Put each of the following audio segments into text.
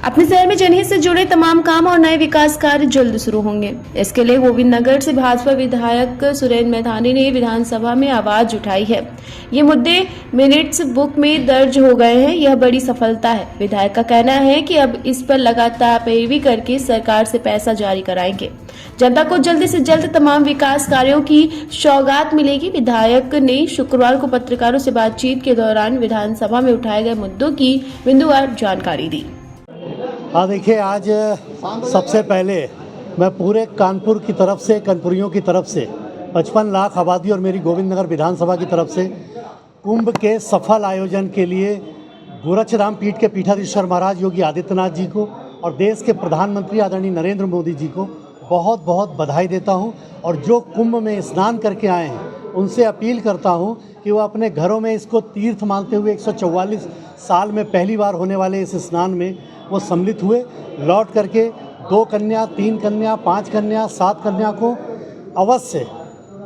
अपने शहर में जनहित से जुड़े तमाम काम और नए विकास कार्य जल्द शुरू होंगे। इसके लिए गोविंद नगर से भाजपा विधायक सुरेंद्र मैथानी ने विधानसभा में आवाज उठाई है। ये मुद्दे मिनट्स बुक में दर्ज हो गए हैं। यह बड़ी सफलता है। विधायक का कहना है कि अब इस पर लगातार पैरवी करके सरकार से पैसा जारी कराएंगे। जनता को जल्द से जल्द तमाम विकास कार्यों की सौगात मिलेगी। विधायक ने शुक्रवार को पत्रकारों से बातचीत के दौरान विधानसभा में उठाए गए मुद्दों की बिंदुवार जानकारी दी। हाँ देखिए, आज सबसे पहले मैं पूरे कानपुर की तरफ से, कानपुरियों की तरफ से 55 लाख आबादी और मेरी गोविंद नगर विधानसभा की तरफ से कुंभ के सफल आयोजन के लिए गोरक्षधाम पीठ के पीठाधीश्वर महाराज योगी आदित्यनाथ जी को और देश के प्रधानमंत्री आदरणीय नरेंद्र मोदी जी को बहुत बहुत बधाई देता हूं। और जो कुंभ में स्नान करके आए हैं उनसे अपील करता हूं कि वो अपने घरों में इसको तीर्थ मानते हुए 144 साल में पहली बार होने वाले इस स्नान में वो सम्मिलित हुए, लौट करके 2 कन्या, 3 कन्या, 5 कन्या, 7 कन्या को अवश्य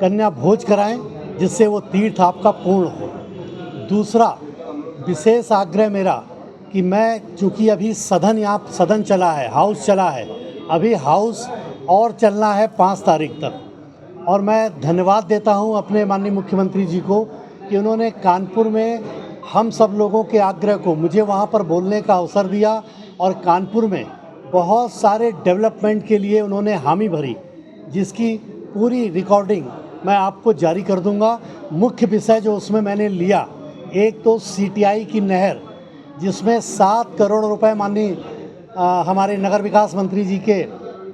कन्या भोज कराएं, जिससे वो तीर्थ आपका पूर्ण हो। दूसरा विशेष आग्रह मेरा कि मैं चूँकि अभी सदन चला है, हाउस चला है, अभी हाउस और चलना है 5 तारीख तक। और मैं धन्यवाद देता हूं अपने माननीय मुख्यमंत्री जी को कि उन्होंने कानपुर में हम सब लोगों के आग्रह को मुझे वहां पर बोलने का अवसर दिया और कानपुर में बहुत सारे डेवलपमेंट के लिए उन्होंने हामी भरी, जिसकी पूरी रिकॉर्डिंग मैं आपको जारी कर दूंगा। मुख्य विषय जो उसमें मैंने लिया, एक तो सीटीआई की नहर, जिसमें 7 करोड़ रुपए माननीय हमारे नगर विकास मंत्री जी के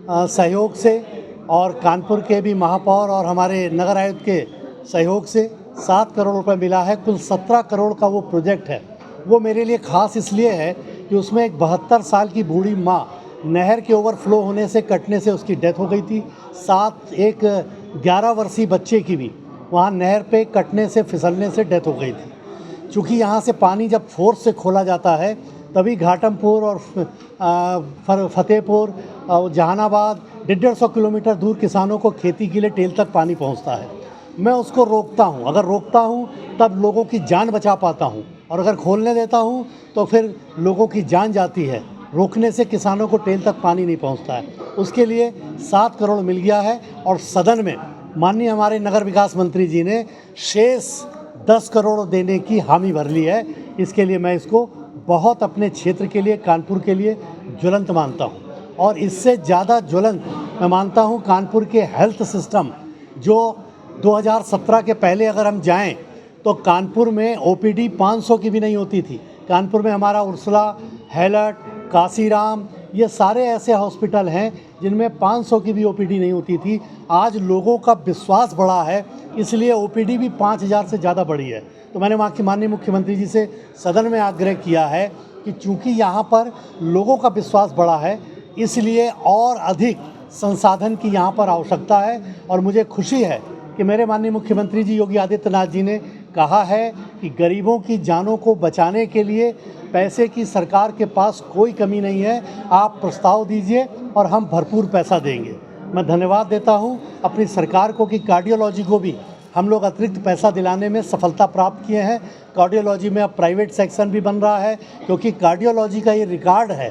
सहयोग से और कानपुर के भी महापौर और हमारे नगर आयुक्त के सहयोग से 7 करोड़ रुपए मिला है। कुल 17 करोड़ का वो प्रोजेक्ट है। वो मेरे लिए ख़ास इसलिए है कि उसमें एक 72 साल की बूढ़ी माँ नहर के ओवरफ्लो होने से, कटने से उसकी डेथ हो गई थी। साथ एक 11 वर्षीय बच्चे की भी वहाँ नहर पे कटने से, फिसलने से डेथ हो गई थी। चूँकि यहाँ से पानी जब फोर्स से खोला जाता है तभी घाटमपुर और फतेहपुर और जहानाबाद 150 किलोमीटर दूर किसानों को खेती के लिए टेल तक पानी पहुँचता है। मैं उसको रोकता हूँ, अगर रोकता हूँ तब लोगों की जान बचा पाता हूँ, और अगर खोलने देता हूँ तो फिर लोगों की जान जाती है। रोकने से किसानों को टेल तक पानी नहीं पहुँचता है। उसके लिए 7 करोड़ मिल गया है और सदन में माननीय हमारे नगर विकास मंत्री जी ने शेष 10 करोड़ देने की हामी भर ली है। इसके लिए मैं इसको बहुत अपने क्षेत्र के लिए, कानपुर के लिए ज्वलंत मानता हूँ। और इससे ज़्यादा ज्वलंत मैं मानता हूँ कानपुर के हेल्थ सिस्टम, जो 2017 के पहले अगर हम जाएं तो कानपुर में ओपीडी 500 की भी नहीं होती थी। कानपुर में हमारा उर्सला, हैलट, काशीराम, ये सारे ऐसे हॉस्पिटल हैं जिनमें 500 की भी ओपीडी नहीं होती थी। आज लोगों का विश्वास बढ़ा है, इसलिए ओपीडी भी 5000 से ज़्यादा बढ़ी है। तो मैंने वहाँ के माननीय मुख्यमंत्री जी से सदन में आग्रह किया है कि चूँकि यहाँ पर लोगों का विश्वास बढ़ा है, इसलिए और अधिक संसाधन की यहाँ पर आवश्यकता है। और मुझे खुशी है कि मेरे माननीय मुख्यमंत्री जी योगी आदित्यनाथ जी ने कहा है कि गरीबों की जानों को बचाने के लिए पैसे की सरकार के पास कोई कमी नहीं है। आप प्रस्ताव दीजिए और हम भरपूर पैसा देंगे। मैं धन्यवाद देता हूँ अपनी सरकार को कि कार्डियोलॉजी को भी हम लोग अतिरिक्त पैसा दिलाने में सफलता प्राप्त किए हैं। कार्डियोलॉजी में अब प्राइवेट सेक्शन भी बन रहा है, क्योंकि कार्डियोलॉजी का ये रिकॉर्ड है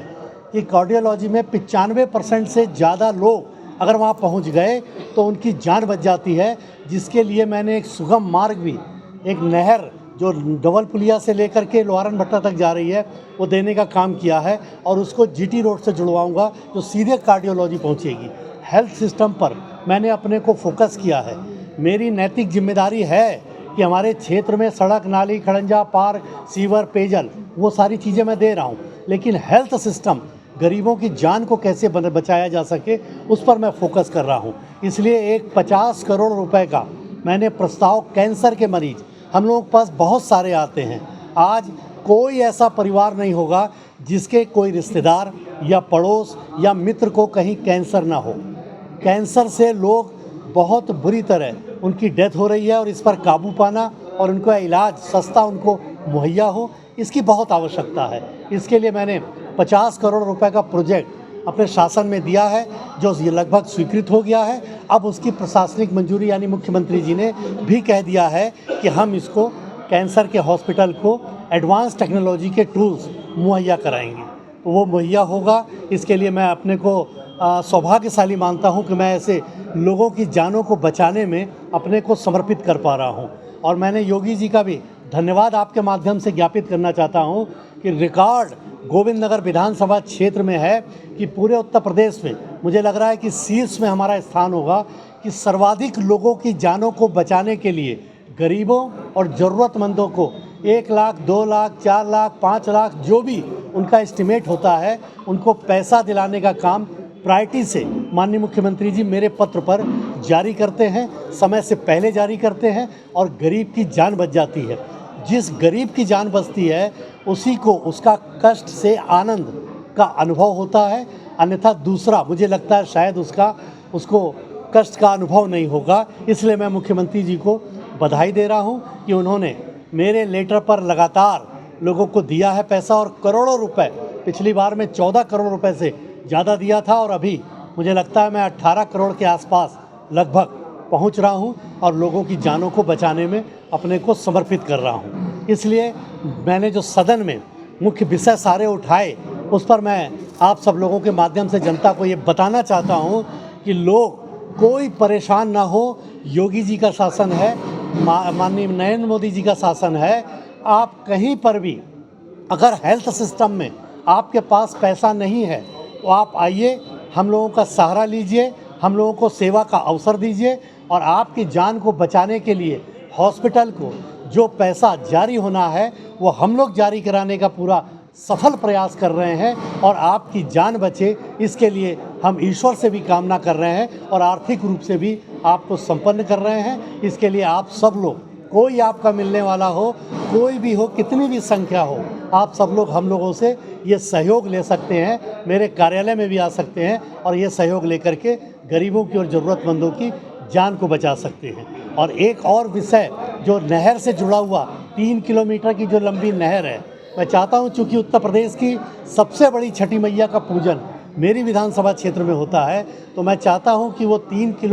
कि कार्डियोलॉजी में 95% से ज़्यादा लोग अगर वहाँ पहुँच गए तो उनकी जान बच जाती है। जिसके लिए मैंने एक सुगम मार्ग भी, एक नहर जो डबल पुलिया से लेकर के लोहारन भट्टा तक जा रही है, वो देने का काम किया है और उसको जीटी रोड से जुड़वाऊंगा, जो सीधे कार्डियोलॉजी पहुँचेगी। हेल्थ सिस्टम पर मैंने अपने को फोकस किया है। मेरी नैतिक जिम्मेदारी है कि हमारे क्षेत्र में सड़क, नाली, खड़ंजा, पार्क, सीवर, पेयजल, वो सारी चीज़ें मैं दे रहा हूँ, लेकिन हेल्थ सिस्टम, गरीबों की जान को कैसे बचाया जा सके, उस पर मैं फोकस कर रहा हूँ। इसलिए एक 50 करोड़ रुपए का मैंने प्रस्ताव, कैंसर के मरीज हम लोगों के पास बहुत सारे आते हैं। आज कोई ऐसा परिवार नहीं होगा जिसके कोई रिश्तेदार या पड़ोस या मित्र को कहीं कैंसर ना हो। कैंसर से लोग बहुत बुरी तरह उनकी डेथ हो रही है, और इस पर काबू पाना और उनका इलाज सस्ता उनको मुहैया हो, इसकी बहुत आवश्यकता है। इसके लिए मैंने 50 करोड़ रुपए का प्रोजेक्ट अपने शासन में दिया है, जो ये लगभग स्वीकृत हो गया है। अब उसकी प्रशासनिक मंजूरी यानी मुख्यमंत्री जी ने भी कह दिया है कि हम इसको कैंसर के हॉस्पिटल को एडवांस टेक्नोलॉजी के टूल्स मुहैया कराएंगे। वो मुहैया होगा। इसके लिए मैं अपने को सौभाग्यशाली मानता हूँ कि मैं ऐसे लोगों की जानों को बचाने में अपने को समर्पित कर पा रहा हूँ। और मैंने योगी जी का भी धन्यवाद आपके माध्यम से ज्ञापित करना चाहता हूँ कि रिकॉर्ड गोविंद नगर विधानसभा क्षेत्र में है कि पूरे उत्तर प्रदेश में मुझे लग रहा है कि शीर्ष में हमारा स्थान होगा कि सर्वाधिक लोगों की जानों को बचाने के लिए गरीबों और ज़रूरतमंदों को 1 लाख, 2 लाख, 4 लाख, 5 लाख जो भी उनका एस्टिमेट होता है उनको पैसा दिलाने का काम प्रायोरिटी से माननीय मुख्यमंत्री जी मेरे पत्र पर जारी करते हैं, समय से पहले जारी करते हैं और गरीब की जान बच जाती है। जिस गरीब की जान बचती है उसी को उसका कष्ट से आनंद का अनुभव होता है, अन्यथा दूसरा मुझे लगता है शायद उसको कष्ट का अनुभव नहीं होगा। इसलिए मैं मुख्यमंत्री जी को बधाई दे रहा हूं कि उन्होंने मेरे लेटर पर लगातार लोगों को दिया है पैसा और करोड़ों रुपए, पिछली बार में 14 करोड़ रुपए से ज़्यादा दिया था और अभी मुझे लगता है मैं 18 करोड़ के आसपास लगभग पहुंच रहा हूं और लोगों की जानों को बचाने में अपने को समर्पित कर रहा हूं। इसलिए मैंने जो सदन में मुख्य विषय सारे उठाए उस पर मैं आप सब लोगों के माध्यम से जनता को ये बताना चाहता हूं कि लोग कोई परेशान ना हो। योगी जी का शासन है, माननीय नरेंद्र मोदी जी का शासन है। आप कहीं पर भी अगर हेल्थ सिस्टम में आपके पास पैसा नहीं है तो आप आइए, हम लोगों का सहारा लीजिए, हम लोगों को सेवा का अवसर दीजिए और आपकी जान को बचाने के लिए हॉस्पिटल को जो पैसा जारी होना है वो हम लोग जारी कराने का पूरा सफल प्रयास कर रहे हैं और आपकी जान बचे इसके लिए हम ईश्वर से भी कामना कर रहे हैं और आर्थिक रूप से भी आपको संपन्न कर रहे हैं। इसके लिए आप सब लोग, कोई आपका मिलने वाला हो, कोई भी हो, कितनी भी संख्या हो, आप सब लोग हम लोगों से ये सहयोग ले सकते हैं, मेरे कार्यालय में भी आ सकते हैं और ये सहयोग लेकर के गरीबों की और ज़रूरतमंदों की जान को बचा सकते हैं। और एक और विषय जो नहर से जुड़ा हुआ 3 किलोमीटर की जो लंबी नहर है, मैं चाहता हूं चूँकि उत्तर प्रदेश की सबसे बड़ी छठी मैया का पूजन मेरी विधानसभा क्षेत्र में होता है तो मैं चाहता हूं कि वो 3 किलो